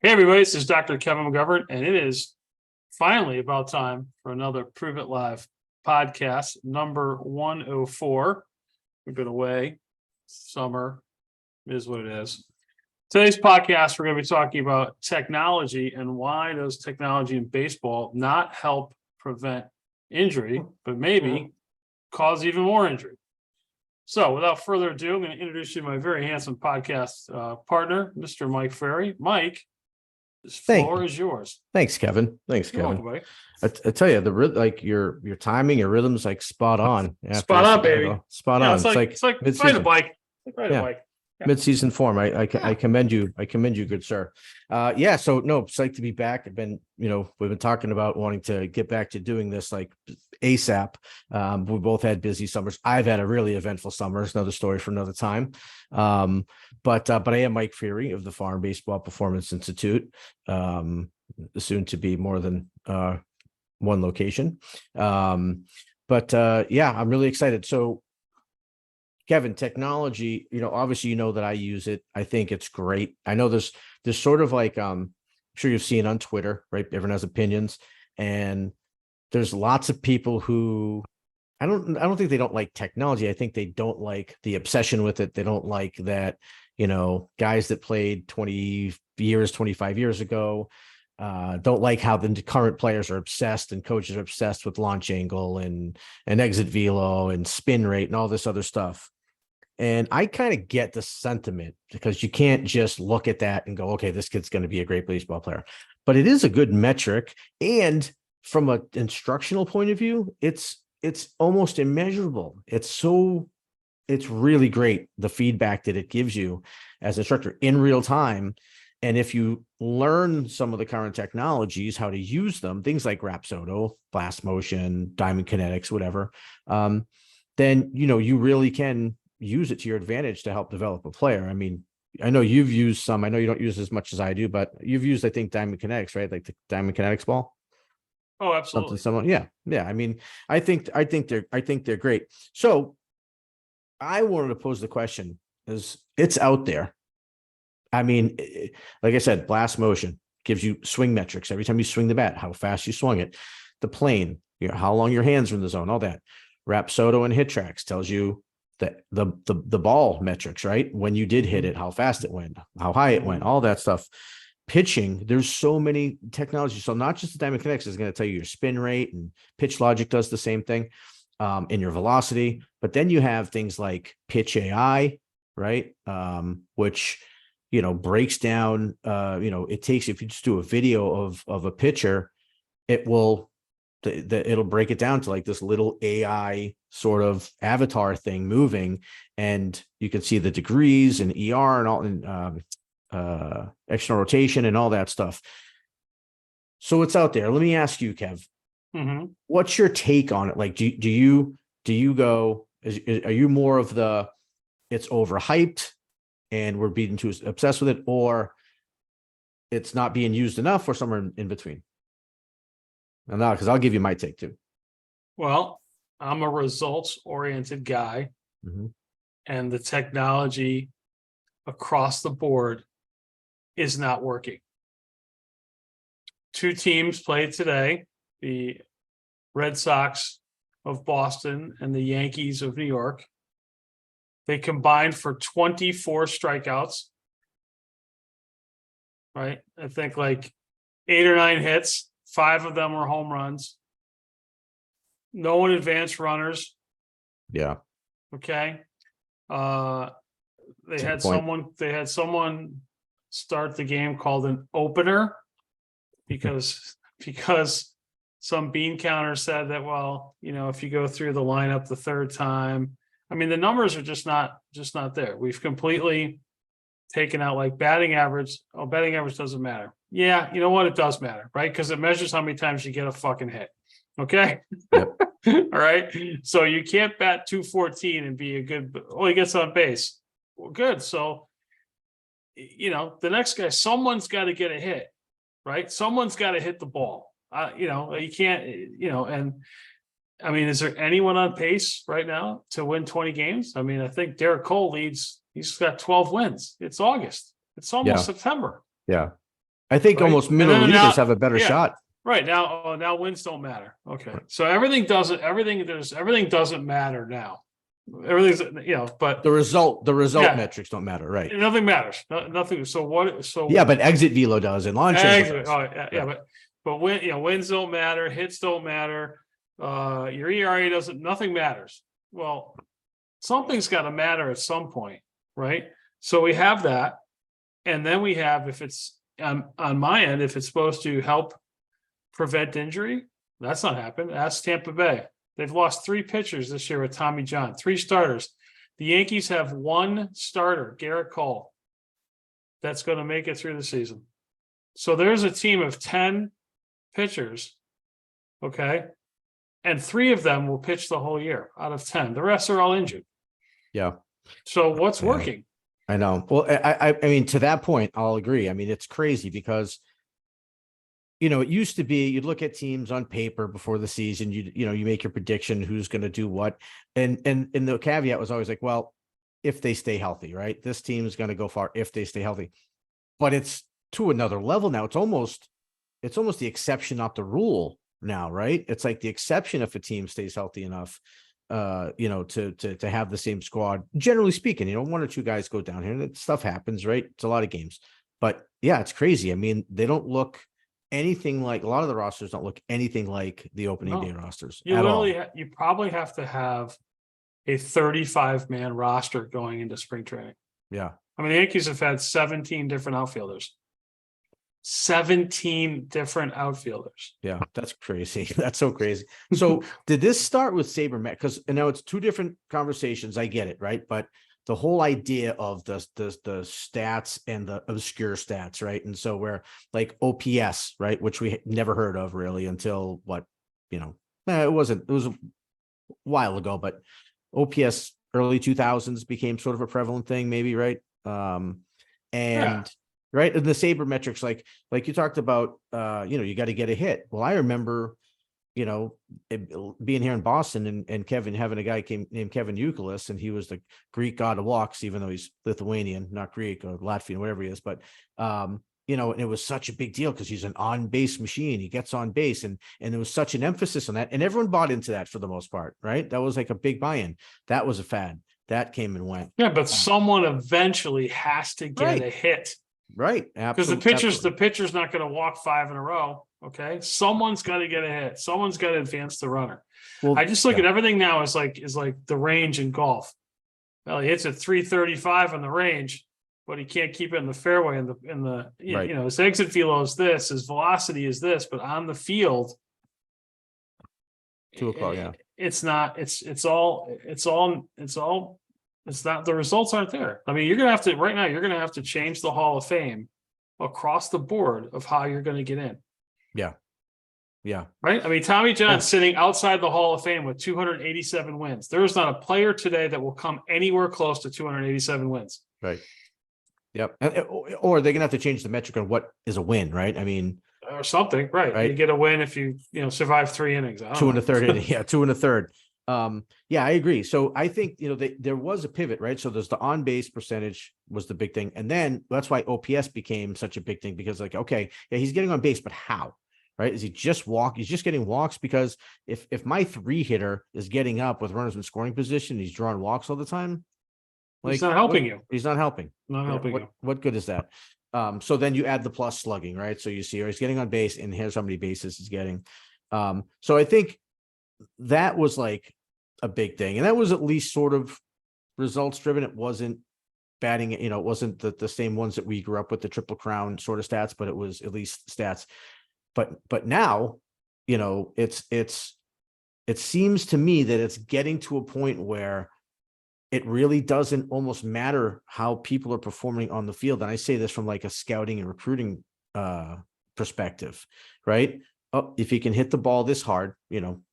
Hey, everybody, this is Dr. Kevin McGovern, and it is finally about time for another Prove It Live podcast, number 104. We've been away. Summer is what it is. Today's podcast, we're going to be talking about technology and why does technology in baseball not help prevent injury, but maybe cause even more injury. So without further ado, I'm going to introduce you to my very handsome podcast partner, Mr. Mike Ferry. Mike, this floor is yours. Thanks, Kevin. Thanks, You're Kevin. welcome, I tell you, your timing, your rhythm's like spot on. Spot on, baby. Spot on. It's like riding a bike. Like riding a bike. Yeah. Mid-season form. I commend you. I commend you, good sir. So no, psyched to be back. I've been, we've been talking about wanting to get back to doing this like ASAP. We both had busy summers. I've had a really eventful summer. It's another story for another time. But I am Mike Ferry of the Farm Baseball Performance Institute, soon to be more than one location. I'm really excited. So Kevin, technology, obviously, that I use it. I think it's great. I know there's sort of like, I'm sure you've seen on Twitter, right? Everyone has opinions, and there's lots of people who I don't think they don't like technology. I think they don't like the obsession with it. They don't like that, guys that played 20 years, 25 years ago, don't like how the current players are obsessed and coaches are obsessed with launch angle and exit velo and spin rate and all this other stuff. And I kind of get the sentiment because you can't just look at that and go, okay, this kid's going to be a great baseball player. But it is a good metric. And from an instructional point of view, it's almost immeasurable. It's really great, the feedback that it gives you as an instructor in real time. And if you learn some of the current technologies, how to use them, things like Rapsodo, blast motion, diamond kinetics, whatever, then, you really can use it to your advantage to help develop a player. I mean, I know you've used some, I know you don't use as much as I do, but you've used, I think, diamond kinetics, right? Like the diamond kinetics ball. Oh, absolutely. Yeah. I mean, I think they're great. So I wanted to pose the question, is it's out there. I mean, like I said, blast motion gives you swing metrics every time you swing the bat, how fast you swung it, the plane, how long your hands are in the zone, all that. Rapsodo and HitTrax tells you that the ball metrics, right? When you did hit it, how fast it went, how high it went, all that stuff. Pitching, there's so many technologies. So not just the Diamond Kinetics is going to tell you your spin rate, and Pitch Logic does the same thing, in your velocity. But then you have things like Pitch AI, right? Which breaks down, it takes, if you just do a video of a pitcher, it'll break it down to like this little AI sort of avatar thing moving, and you can see the degrees and ER and all, and external rotation and all that stuff. So it's out there. Let me ask you, Kev, what's your take on it? Like, do you go, are you more of the, it's overhyped and we're being too obsessed with it, or it's not being used enough, or somewhere in between? And now, because I'll give you my take too. Well, I'm a results-oriented guy, and the technology across the board is not working. Two teams played today, the Red Sox of Boston and the Yankees of New York. They combined for 24 strikeouts, right? I think like 8 or 9 hits. 5 of them were home runs. No one advanced runners. Yeah. Okay. They had someone start the game called an opener because some bean counter said that, well, if you go through the lineup the third time, I mean, the numbers are just not there. We've completely taken out like batting average. Oh, batting average doesn't matter. Yeah, you know what? It does matter, right? Because it measures how many times you get a fucking hit. Okay. Yep. All right. So you can't bat 214 and be a good, he gets on base. Well, good. So, the next guy, someone's got to get a hit, right? Someone's got to hit the ball. You can't, and I mean, is there anyone on pace right now to win 20 games? I mean, I think Derek Cole leads. He's got 12 wins. It's August. It's almost September. Yeah. I think right? almost And middle then leaders now- have a better yeah. shot. Right now, now wins don't matter. Okay, so everything doesn't matter now. Everything's, but The result Yeah. metrics don't matter, right? nothing matters. Nothing. So what? So Yeah, but exit velo does and launch angle Exactly. does. Oh, yeah, but wins don't matter, hits don't matter. Your ERA doesn't. Nothing matters. Well, something's got to matter at some point, right? So we have that, and then we have, if it's on my end, if it's supposed to help prevent injury, that's not happened. That's Tampa Bay. They've lost 3 pitchers this year with Tommy John, 3 starters. The Yankees have 1 starter, Garrett Cole, that's going to make it through the season. So there's a team of 10 pitchers, okay? And 3 of them will pitch the whole year out of 10. The rest are all injured. Yeah. So what's Yeah. working? I know. Well, I mean, to that point, I'll agree. I mean, it's crazy because, it used to be you'd look at teams on paper before the season, you make your prediction who's going to do what. And the caveat was always like, well, if they stay healthy, right? This team is going to go far if they stay healthy. But it's to another level now. It's almost the exception, not the rule now, right? It's like the exception if a team stays healthy enough, to have the same squad. Generally speaking, 1 or 2 guys go down here and stuff happens, right? It's a lot of games. But yeah, it's crazy. I mean, they don't look anything like, a lot of the rosters don't look anything like the opening day rosters You at all. literally, you probably have to have a 35-man roster going into spring training. Yeah. I mean, the Yankees have had 17 different outfielders. 17 different outfielders. Yeah, that's crazy. That's so crazy. So did this start with Sabermetrics? Because I know it's 2 different conversations. I get it, right? But the whole idea of the stats and the obscure stats, right? And so where like OPS, right, which we never heard of really until it was a while ago, but OPS early 2000s became sort of a prevalent thing, maybe, right? Right, and the sabermetrics, like you talked about, you got to get a hit. Well, I remember, being here in Boston and Kevin having a guy named Kevin Youkilis, and he was the Greek god of walks, even though he's Lithuanian, not Greek or Latvian, whatever he is. But and it was such a big deal because he's an on-base machine. He gets on base, and there was such an emphasis on that, and everyone bought into that for the most part, right? That was like a big buy-in. That was a fad. That came and went. Yeah, but someone eventually has to get a hit. Right. Because the pitcher's not going to walk 5 in a row. Okay. Someone's got to get a hit. Someone's got to advance the runner. Well, I just look at everything now as like the range in golf. Well, he hits at 335 on the range, but he can't keep it in the fairway his exit velo is this, his velocity is this, but on the field, 2 o'clock. Yeah. It's not, it's not, the results aren't there. I mean, you're going to have to change the Hall of Fame across the board of how you're going to get in. Yeah. Yeah. Right. I mean, Tommy John sitting outside the Hall of Fame with 287 wins. There is not a player today that will come anywhere close to 287 wins. Right. Yep. Or they're going to have to change the metric on what is a win, right? I mean, or something, right? You get a win if you survive 3 innings. 2 and a third inning. Yeah. 2 and a third. Yeah, I agree. So I think, there was a pivot, right? So there's the on base percentage was the big thing. And then that's why OPS became such a big thing, because okay, yeah, he's getting on base, but how, right? Is he just He's just getting walks? Because if my 3 hitter is getting up with runners in scoring position, he's drawing walks all the time. He's not helping you. He's not helping. Not helping you. What good is that? So then you add the plus slugging, right? So you see, he's getting on base, and here's how many bases he's getting. So I think that was like a big thing, and that was at least sort of results driven. It wasn't batting, it wasn't the same ones that we grew up with, the Triple Crown sort of stats, but it was at least stats. But now, it seems to me that it's getting to a point where it really doesn't almost matter how people are performing on the field. And I say this from like a scouting and recruiting perspective, right? Oh, if he can hit the ball this hard,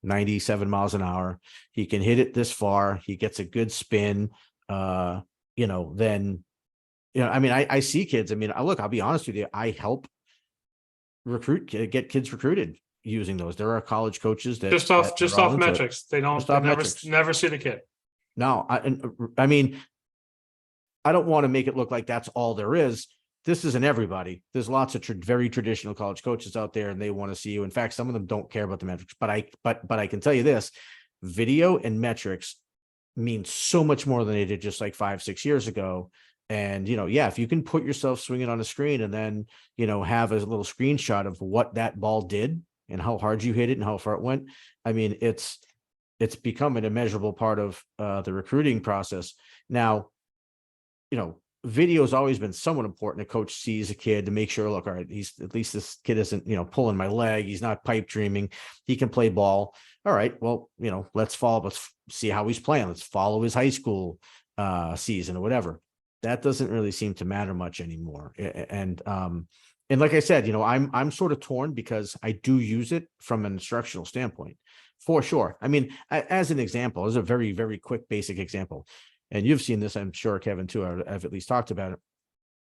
97 miles an hour, he can hit it this far, he gets a good spin, then, I mean, I see kids. I mean, I'll be honest with you. I help get kids recruited using those. There are college coaches that just off metrics. They never see the kid. No, I mean, I don't want to make it look like that's all there is. this isn't everybody. There's lots of very traditional college coaches out there, and they want to see you. In fact, some of them don't care about the metrics, but I can tell you this: video and metrics mean so much more than they did just like 5-6 years ago. And, yeah, if you can put yourself swinging on a screen and then, have a little screenshot of what that ball did and how hard you hit it and how far it went. I mean, it's become an immeasurable part of the recruiting process. Now, video has always been somewhat important. A coach sees a kid to make sure, look, all right, at least this kid isn't, pulling my leg. He's not pipe dreaming. He can play ball. All right, well, let's see how he's playing. Let's follow his high school season or whatever. That doesn't really seem to matter much anymore. And like I said, I'm sort of torn because I do use it from an instructional standpoint, for sure. I mean, as an example, as a very, very quick, basic example, and you've seen this, I'm sure, Kevin, too. I've at least talked about it.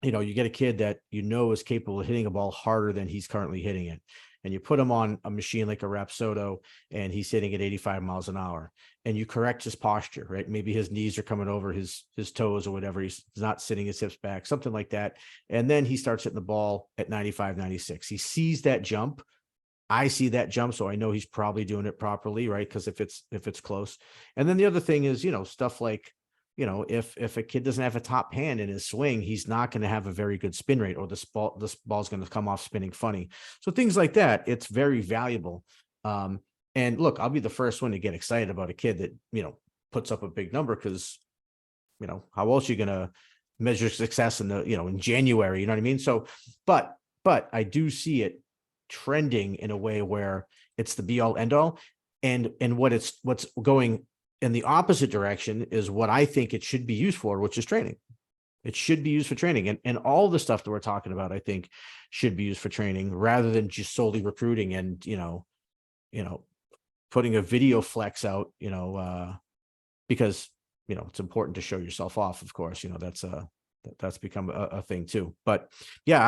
You get a kid that is capable of hitting a ball harder than he's currently hitting it, and you put him on a machine like a Rapsodo, and he's hitting at 85 miles an hour, and you correct his posture, right? Maybe his knees are coming over his toes or whatever. He's not sitting his hips back, something like that. And then he starts hitting the ball at 95, 96. He sees that jump. I see that jump, so I know he's probably doing it properly, right? Because if it's close. And then the other thing is, stuff like, if a kid doesn't have a top hand in his swing, he's not going to have a very good spin rate, or this ball's going to come off spinning funny. So things like that, it's very valuable. And look, I'll be the first one to get excited about a kid that, puts up a big number, because, how else are you going to measure success in January, you know what I mean? So, but I do see it trending in a way where it's the be all end all. And what's going in the opposite direction is what I think it should be used for, which is training. It should be used for training. And all the stuff that we're talking about, I think, should be used for training rather than just solely recruiting and, putting a video flex out, because, it's important to show yourself off, of course, that's become a thing too. But yeah,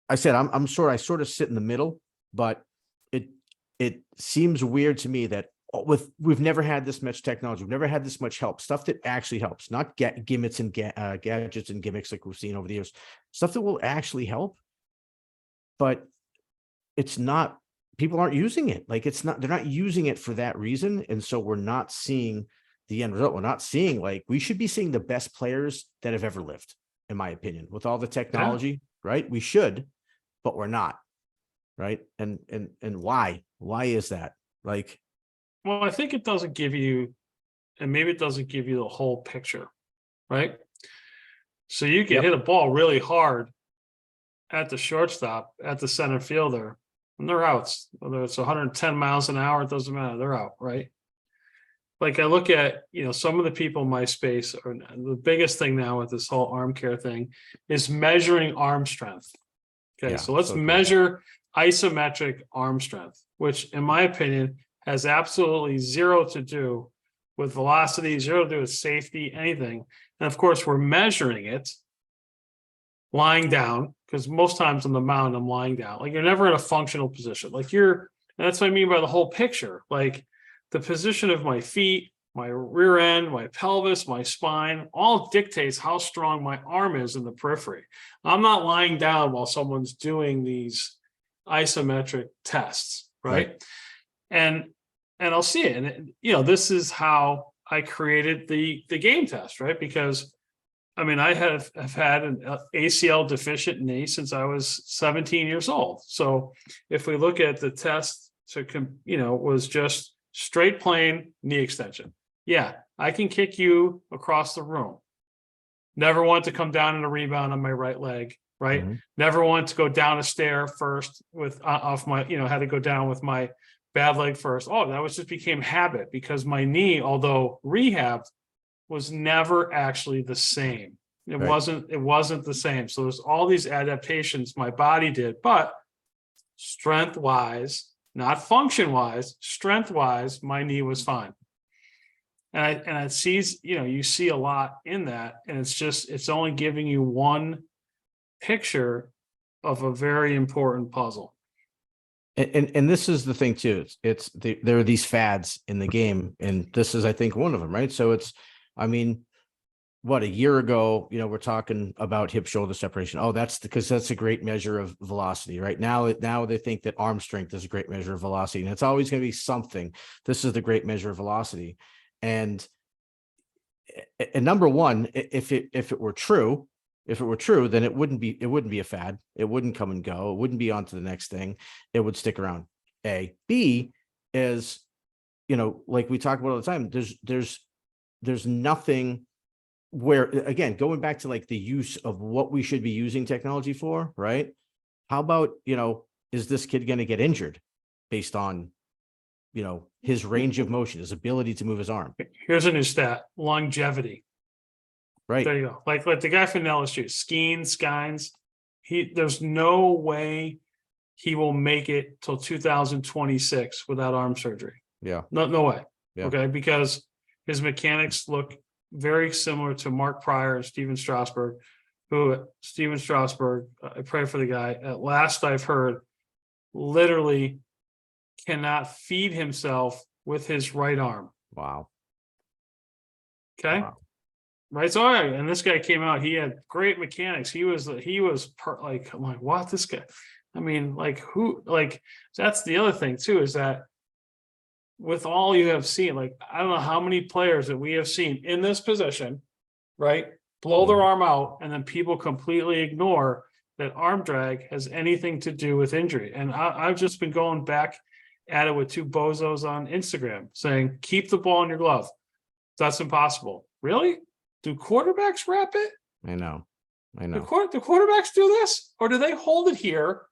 I said, I sort of sit in the middle, but it seems weird to me that we've never had this much technology. We've never had this much help, stuff that actually helps, not gimmicks and gadgets and gimmicks like we've seen over the years, stuff that will actually help. But it's not, people aren't using it. Like they're not using it for that reason. And so we're not seeing the end result. We're not seeing, we should be seeing the best players that have ever lived, in my opinion, with all the technology, right? We should, but we're not. Right. And why is that? Well, I think it doesn't give you, and maybe it doesn't give you the whole picture, right? So you can hit a ball really hard at the shortstop, at the center fielder, and they're outs. Whether it's 110 miles an hour, it doesn't matter. They're out, right? I look at, some of the people in my space, or the biggest thing now with this whole arm care thing is measuring arm strength. Okay, so let's measure isometric arm strength, which in my opinion has absolutely zero to do with velocity, zero to do with safety, anything. And of course, we're measuring it lying down, because most times on the mound, I'm lying down. You're never in a functional position. And that's what I mean by the whole picture. The position of my feet, my rear end, my pelvis, my spine, all dictates how strong my arm is in the periphery. I'm not lying down while someone's doing these isometric tests, right? And I'll see it. And this is how I created the game test, right? Because I have had an ACL deficient knee since I was 17 years old. So if we look at the test, was just straight plane knee extension. Yeah, I can kick you across the room. Never want to come down in a rebound on my right leg, right? Mm-hmm. Never want to go down a stair first with off my, had to go down with my bad leg first. Oh, that just became habit, because my knee, although rehabbed, was never actually the same. It wasn't the same. So there's all these adaptations my body did, but strength wise, not function wise, strength wise, my knee was fine. And I sees, you see a lot in that, and it's only giving you one picture of a very important puzzle. And this is the thing too. There are these fads in the game, and this is, I think, one of them, right? So what, a year ago, we're talking about hip shoulder separation. Oh, that's because that's a great measure of velocity, right? Now they think that arm strength is a great measure of velocity, and it's always going to be something. This is the great measure of velocity. And number one, if it were true, then it wouldn't be a fad. It wouldn't come and go. It wouldn't be on to the next thing. It would stick around. A. B is, like we talk about all the time, there's nothing where, again, going back to like the use of what we should be using technology for, right? How about, is this kid going to get injured based on, his range of motion, his ability to move his arm? Here's a new stat: longevity. Right. There you go. Like the guy from LSU, Skynes, there's no way he will make it till 2026 without arm surgery. Yeah. No way. Yeah. Okay. Because his mechanics look very similar to Mark Pryor and Steven Strasberg, I pray for the guy. At last I've heard, literally cannot feed himself with his right arm. Wow. Okay. Wow. Right. So, all right. And this guy came out, he had great mechanics. I'm like, what? This guy, I mean, like, who, like, that's the other thing too, is that with all you have seen, like, I don't know how many players that we have seen in this position, right, blow their arm out, and then people completely ignore that arm drag has anything to do with injury. And I've just been going back at it with two bozos on Instagram saying, keep the ball in your glove. That's impossible. Really? Do quarterbacks wrap it? I know. Do quarterbacks do this? Or do they hold it here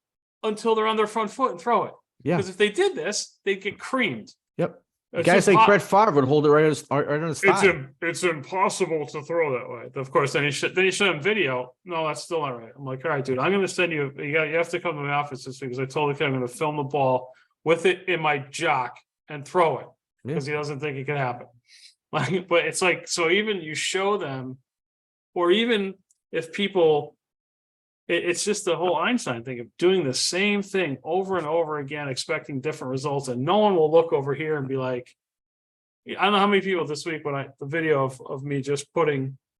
until they're on their front foot and throw it? Yeah. Because if they did this, they'd get creamed. Yep. It's Guys like Brett Favre would hold it right on his thigh. It's impossible to throw that way. Of course, then he showed him video. No, that's still not right. I'm like, all right, dude, I'm going to send you. You have to come to my office this week, because I told the kid I'm going to film the ball with it in my jock and throw it, because he doesn't think it can happen. Like, but it's like, so even you show them, or even if people, it's just the whole Einstein thing of doing the same thing over and over again, expecting different results, and no one will look over here and be like, I don't know how many people this week, when the video of me just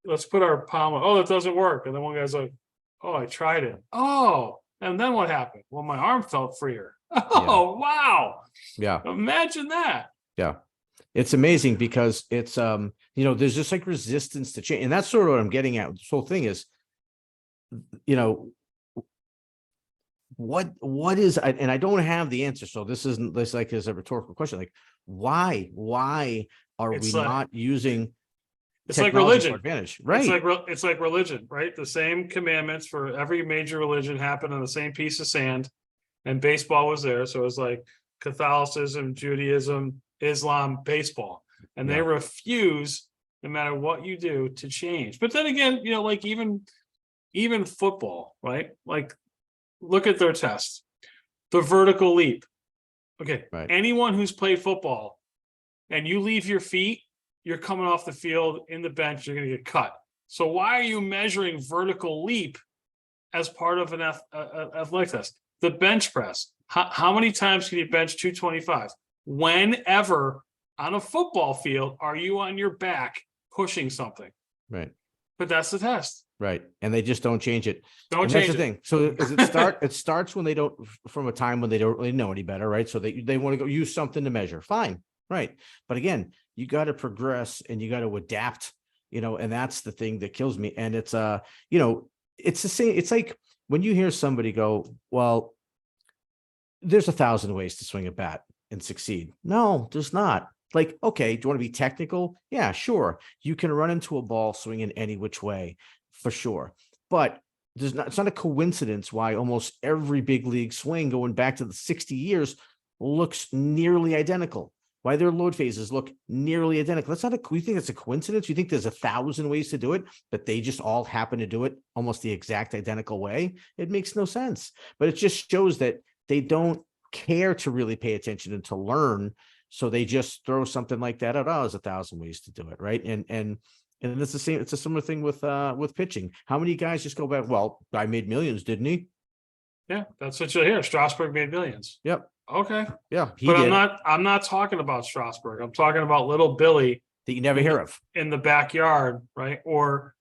let's put our palm, oh, that doesn't work. And then one guy's like, oh, I tried it. Oh, and then what happened? Well, my arm felt freer. Oh, yeah. Wow. Yeah. Imagine that. Yeah. It's amazing because it's, there's just like resistance to change. And that's sort of what I'm getting at. This whole thing is, what is, and I don't have the answer. So this isn't this like is a rhetorical question. Like, why are we not using? It's like religion. Advantage, right? It's like religion, right? The same commandments for every major religion happened on the same piece of sand, and baseball was there. So it was like Catholicism, Judaism, Islam, baseball, and they refuse, no matter what you do, to change. But then again, like even football, right? Like, look at their test, the vertical leap. Okay, right. Anyone who's played football and you leave your feet, you're coming off the field in the bench, you're going to get cut. So why are you measuring vertical leap as part of an athletic test? The bench press. How many times can you bench 225? Whenever on a football field are you on your back pushing something? Right. But that's the test. Right. And they just don't change it. Don't change the thing. So it starts when they don't, from a time when they don't really know any better, right? So they want to go use something to measure. Fine. Right. But again, you got to progress and you got to adapt, and that's the thing that kills me. And it's, it's the same. It's like when you hear somebody go, well, there's 1,000 ways to swing a bat and succeed. No, there's not. Like, okay, do you want to be technical? Yeah, sure. You can run into a ball swinging any which way, for sure. But it's not a coincidence why almost every big league swing going back to the 60 years looks nearly identical. Why their load phases look nearly identical. That's not you think it's a coincidence? You think there's 1,000 ways to do it, but they just all happen to do it almost the exact identical way? It makes no sense. But it just shows that they don't care to really pay attention and to learn. So they just throw something like that out. Oh, there's 1,000 ways to do it, right? And it's the same. It's a similar thing with pitching. How many guys just go back? Well, guy made millions, didn't he? Yeah, that's what you'll hear. Strasburg made millions. Yep. Okay. Yeah, but I'm not talking about Strasburg. I'm talking about little Billy that you never hear of. in the backyard, right? Or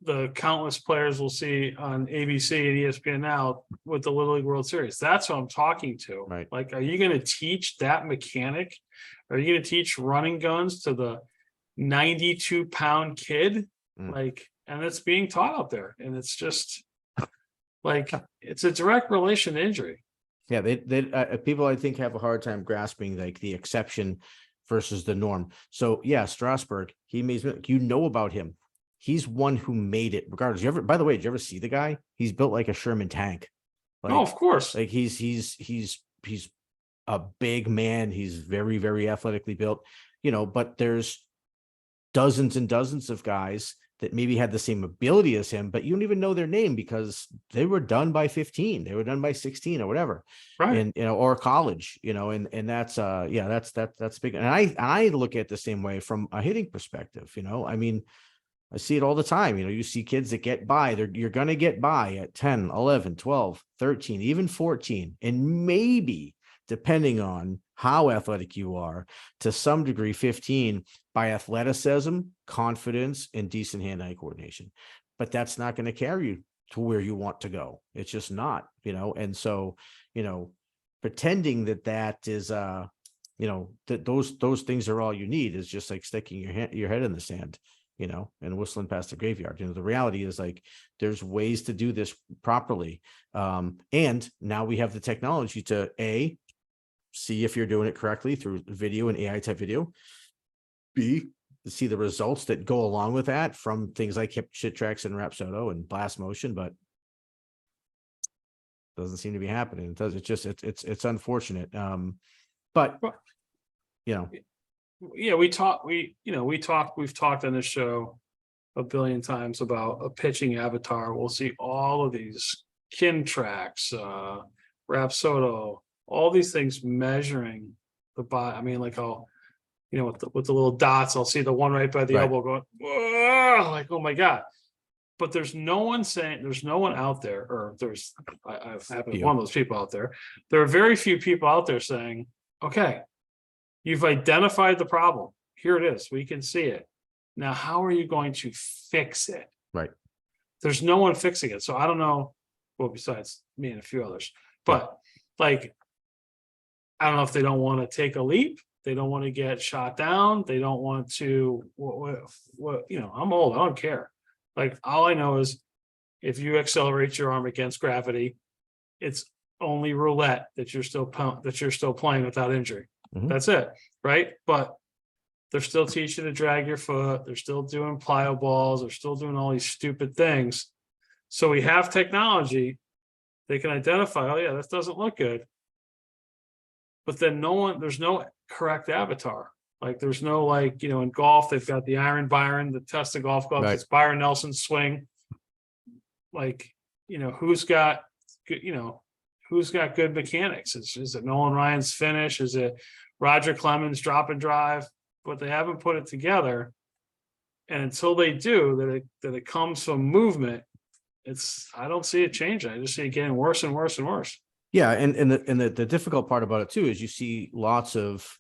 the countless players we'll see on ABC and ESPN now with the Little League World Series. That's what I'm talking to. Right. Like, are you going to teach that mechanic? Are you going to teach running guns to the 92-pound kid? Mm. Like, and it's being taught out there, and it's just like it's a direct relation to injury. Yeah, people I think have a hard time grasping like the exception versus the norm. So yeah, Strasburg, he made, you know about him. He's one who made it regardless. By the way, did you ever see the guy? He's built like a Sherman tank. Like, Oh, of course. like he's a big man. He's very, very athletically built, but there's dozens and dozens of guys that maybe had the same ability as him, but you don't even know their name because they were done by 15, they were done by 16 or whatever. Right. And, or college, and that's, that's big. And I look at it the same way from a hitting perspective, I mean, I see it all the time. You see kids that get by, you're going to get by at 10, 11, 12, 13, even 14. And maybe, depending on how athletic you are, to some degree, 15 by athleticism, confidence, and decent hand-eye coordination. But that's not going to carry you to where you want to go. It's just not, and so, pretending that is, that those things are all you need is just like sticking your head in the sand, and whistling past the graveyard. The reality is like, there's ways to do this properly. And now we have the technology to see if you're doing it correctly through video and AI type video. B, to see the results that go along with that from things like HitTrax and Rapsodo and Blast Motion, but doesn't seem to be happening. It does. It's unfortunate. But yeah, we've talked on this show a billion times about a pitching avatar. We'll see all of these KinTrax, Rapsodo, all these things measuring the body. I mean, like how, with the little dots, I'll see the one right by the elbow going, whoa, like, oh my God. But there's no one out there, or I've happened to one of those people out there. There are very few people out there saying, okay, you've identified the problem. Here it is. We can see it. Now, how are you going to fix it? Right. There's no one fixing it. So I don't know. Well, besides me and a few others, but like, I don't know if they don't want to take a leap. They don't want to get shot down. They don't want to, I'm old. I don't care. Like, all I know is if you accelerate your arm against gravity, it's only roulette that you're still playing without injury. Mhm. That's it. Right. But they're still teaching to drag your foot. They're still doing plyo balls. They're still doing all these stupid things. So we have technology. They can identify, oh yeah, this doesn't look good. But then there's no correct avatar. Like, there's no, like, in golf, they've got the Iron Byron, the test of golf clubs. Right. It's Byron Nelson's swing. Like, who's got good mechanics? Is it Nolan Ryan's finish? Is it Roger Clemens drop and drive? But they haven't put it together. And until they do, that it comes from movement, I don't see it changing. I just see it getting worse and worse and worse. Yeah, and the difficult part about it too is you see lots of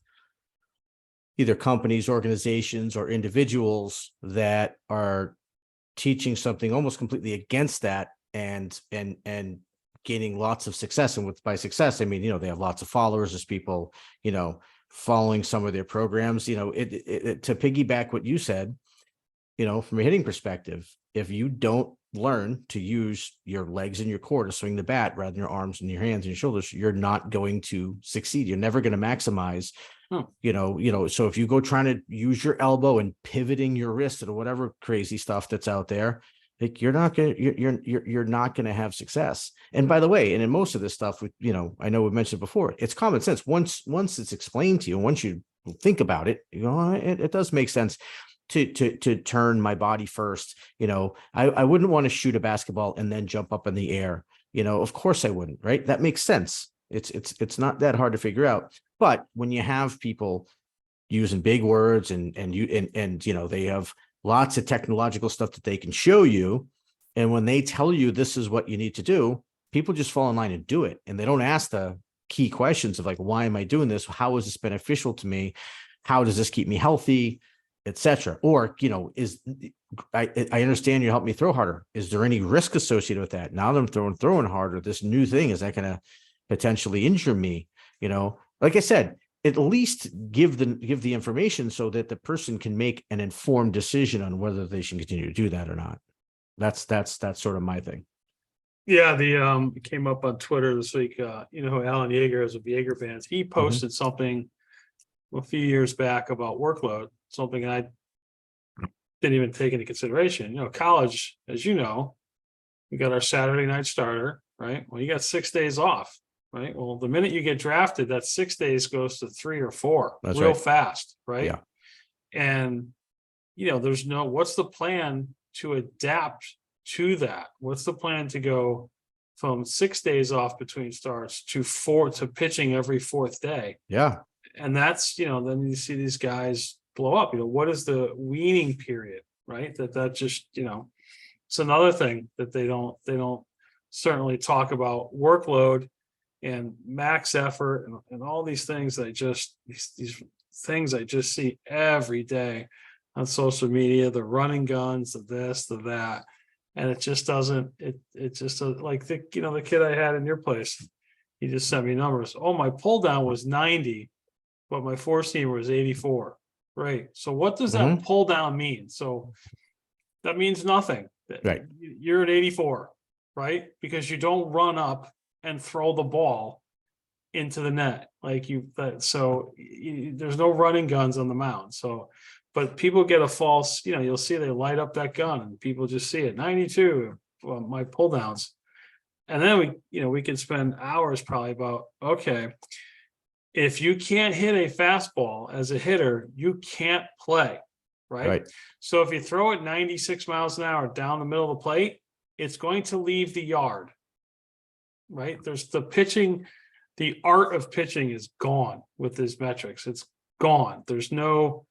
either companies, organizations, or individuals that are teaching something almost completely against that and gaining lots of success. And by success, I mean, they have lots of followers as people, following some of their programs. To piggyback what you said, from a hitting perspective, if you don't learn to use your legs and your core to swing the bat rather than your arms and your hands and your shoulders, you're not going to succeed. You're never going to maximize. So if you go trying to use your elbow and pivoting your wrist or whatever crazy stuff that's out there, like, you're not going to have success. And by the way, and in most of this stuff, I know we've mentioned before, it's common sense. Once it's explained to you, once you think about it, it does make sense to turn my body first. I wouldn't want to shoot a basketball and then jump up in the air. Of course I wouldn't, right? That makes sense. It's not that hard to figure out. But when you have people using big words and they have lots of technological stuff that they can show you, and when they tell you this is what you need to do, people just fall in line and do it, and they don't ask the key questions of like, why am I doing this? How is this beneficial to me? How does this keep me healthy? etc. Or, I understand you help me throw harder. Is there any risk associated with that? Now that I'm throwing harder, this new thing, is that going to potentially injure me? Like I said, at least give the information so that the person can make an informed decision on whether they should continue to do that or not. That's sort of my thing. Yeah, it came up on Twitter this week. Alan Yeager is of Yeager fans. He posted something a few years back about workload, something I didn't even take into consideration. College, as you know, we got our Saturday night starter, right? Well, you got 6 days off, right? Well, the minute you get drafted, that 6 days goes to 3 or 4 That's real right. fast, right? Yeah. And what's the plan to adapt to that? What's the plan to go from 6 days off between starts to 4 to pitching every 4th day? Yeah. And that's, then you see these guys blow up. What is the weaning period, right? That just, it's another thing that they don't certainly talk about. Workload and max effort and all these things that these things I just see every day on social media, the running guns, the this, the that. And it just doesn't, it just like the kid I had in your place, he just sent me numbers. Oh, my pull down was 90, but my 4-seamer was 84. Right. So what does that pull down mean? So that means nothing. Right. You're at 84, right? Because you don't run up and throw the ball into the net there's no running guns on the mound. So, but people get a false, you'll see they light up that gun and people just see it 92, my pull downs. And then we can spend hours probably about, okay, if you can't hit a fastball as a hitter, you can't play, right? So if you throw it 96 miles an hour down the middle of the plate, it's going to leave the yard, right? There's the pitching, the art of pitching is gone with these metrics. It's gone. There's no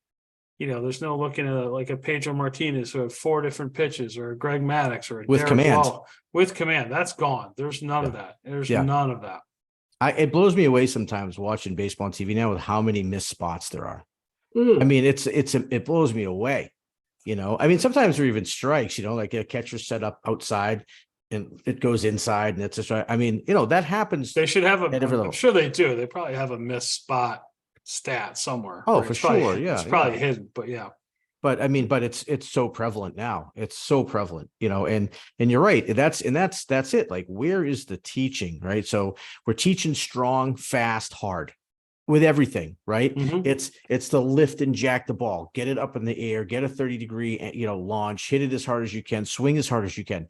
looking at like a Pedro Martinez who had 4 different pitches, or a Greg Maddux, or a with Derek command. Lowe. With command. That's gone. There's none of that. There's none of that. It blows me away sometimes watching baseball on TV now with how many missed spots there are. I mean, it blows me away. I mean, sometimes there are even strikes, like a catcher set up outside and it goes inside and it's a strike. I mean, that happens. They should have I'm sure they do. They probably have a missed spot stat somewhere. Oh, for sure. It's probably hidden, but yeah. But I mean, it's so prevalent now. It's so prevalent, and you're right. That's it. Like, where is the teaching, right? So we're teaching strong, fast, hard with everything, right? It's the lift and jack the ball, get it up in the air, get a 30-degree, launch, hit it as hard as you can, swing as hard as you can.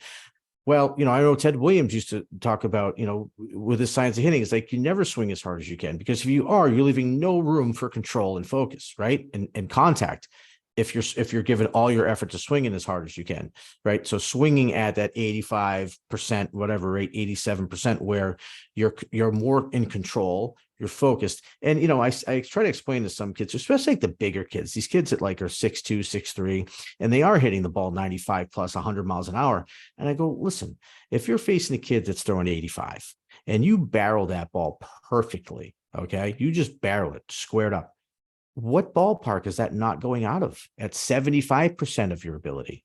Well, I know Ted Williams used to talk about, with his science of hitting, it's like you never swing as hard as you can, because if you are, you're leaving no room for control and focus, right? And contact. If you're given all your effort to swinging as hard as you can, right? So swinging at that 85%, whatever rate, 87%, where you're more in control, you're focused. And, I try to explain to some kids, especially like the bigger kids, these kids that are 6'2", 6'3", and they are hitting the ball 95 plus 100 miles an hour. And I go, listen, if you're facing a kid that's throwing 85 and you barrel that ball perfectly, okay, you just barrel it squared up. What ballpark is that not going out of at 75% of your ability?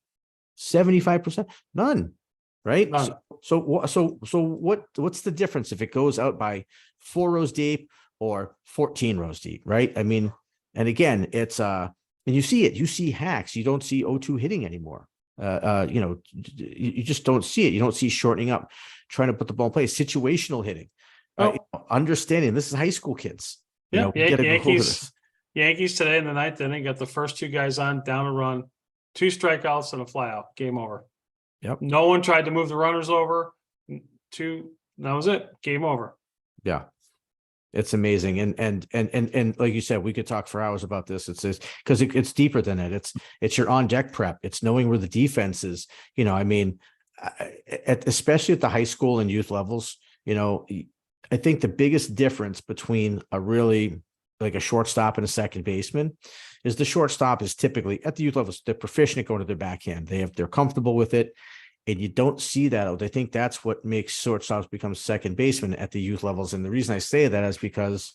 75%? None, right? None. So what's the difference if it goes out by 4 rows deep or 14 rows deep, right? I mean, and again, it's and you see hacks. You don't see 0-2 hitting anymore. You just don't see it. You don't see shortening up, trying to put the ball in place, situational hitting, understanding this is high school kids. Yeah, Yankees today in the 9th inning got the first 2 guys on, down a run, 2 strikeouts and a flyout. Game over. Yep. No one tried to move the runners over. That was it. Game over. Yeah. It's amazing. And like you said, we could talk for hours about this. It's because it's deeper than it. It's your on deck prep. It's knowing where the defense is. I mean, especially at the high school and youth levels, I think the biggest difference between a really like a shortstop and a second baseman is the shortstop is typically at the youth levels, they're proficient at going to their backhand. They're comfortable with it. And you don't see that. I think that's what makes shortstops become second baseman at the youth levels. And the reason I say that is because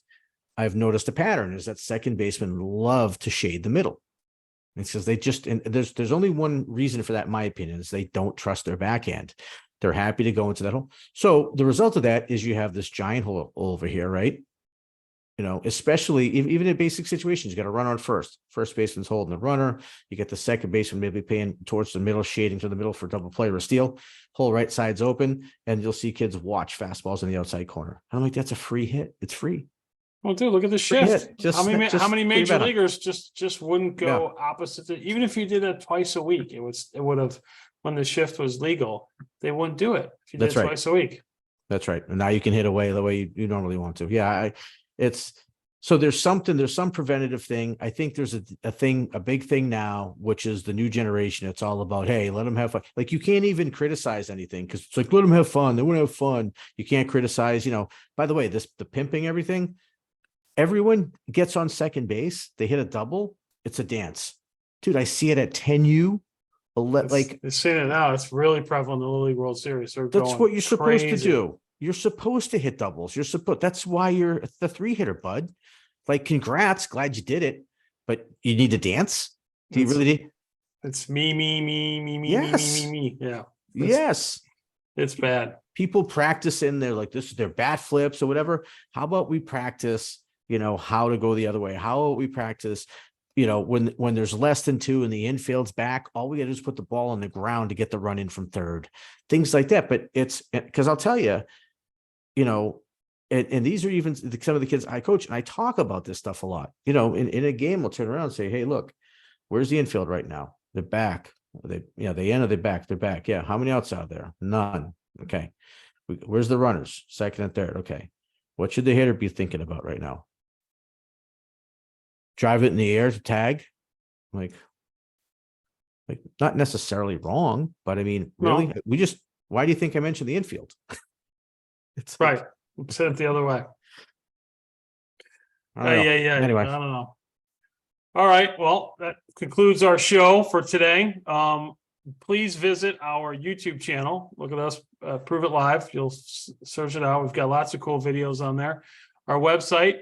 I've noticed a pattern is that second basemen love to shade the middle. It's because they just, and there's only one reason for that, in my opinion, is they don't trust their backhand. They're happy to go into that hole. So the result of that is you have this giant hole over here, right? You know, especially even in basic situations, you got to run on first. First baseman's holding the runner. You get the second baseman maybe paying towards the middle, shading to the middle for double play or a steal. Whole right side's open, and you'll see kids watch fastballs in the outside corner. I'm like, that's a free hit. It's free. Well, dude, look at the Free shift. hit. Just- how many just how many think major about it. leaguers just wouldn't go opposite? Even if you did it twice a week, it would have, when the shift was legal, they wouldn't do it if you did That's it right. twice a week. That's right. And now you can hit away the way you normally want to. Yeah, it's so there's some preventative thing. I think there's a big thing now, which is the new generation. It's all about, hey, let them have fun. Like you can't even criticize anything because it's like, let them have fun. They want to have fun. You can't criticize, by the way, the pimping everything. Everyone gets on second base. They hit a double. It's a dance. Dude, I see it at 10U. Like They're seeing it now. It's really prevalent in the Little League World Series. They're that's going what you're supposed to crazy. do. You're supposed to hit doubles. That's why you're the 3-hitter, bud. Like, congrats. Glad you did it. But you need to dance. Do you really need? It's me. Yes. Me. Yeah. Yes. It's bad. People practice in there like this is their bat flips or whatever. How about we practice, how to go the other way? How about we practice, when there's less than 2 and the infield's back, all we got to do is put the ball on the ground to get the run in from third, things like that. But it's because I'll tell you, and these are even some of the kids I coach, and I talk about this stuff a lot. In a game, we'll turn around and say, hey, look, where's the infield right now? They're back. They end of the back. They're back. Yeah. How many outs out there? None. Okay. Where's the runners? Second and third. Okay. What should the hitter be thinking about right now? Drive it in the air to tag? Like not necessarily wrong, but I mean, really, No. why do you think I mentioned the infield? It's Right. Set it the other way. Yeah. Anyway. I don't know. All right. Well, that concludes our show for today. Please visit our YouTube channel. Look at us, Prove It Live. You'll search it out. We've got lots of cool videos on there. Our website,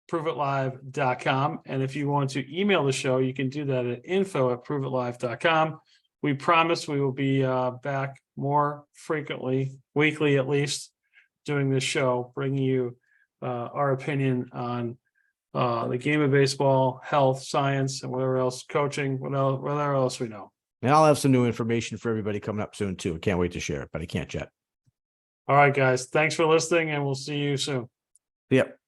proveitlive.com. And if you want to email the show, you can do that at info@proveitlive.com. We promise we will be back more frequently, weekly at least, doing this show, bringing you our opinion on the game of baseball, health, science, and whatever else, coaching, whatever else we know. And I'll have some new information for everybody coming up soon too. I can't wait to share it, but I can't yet. All right, guys. Thanks for listening, and we'll see you soon. Yep.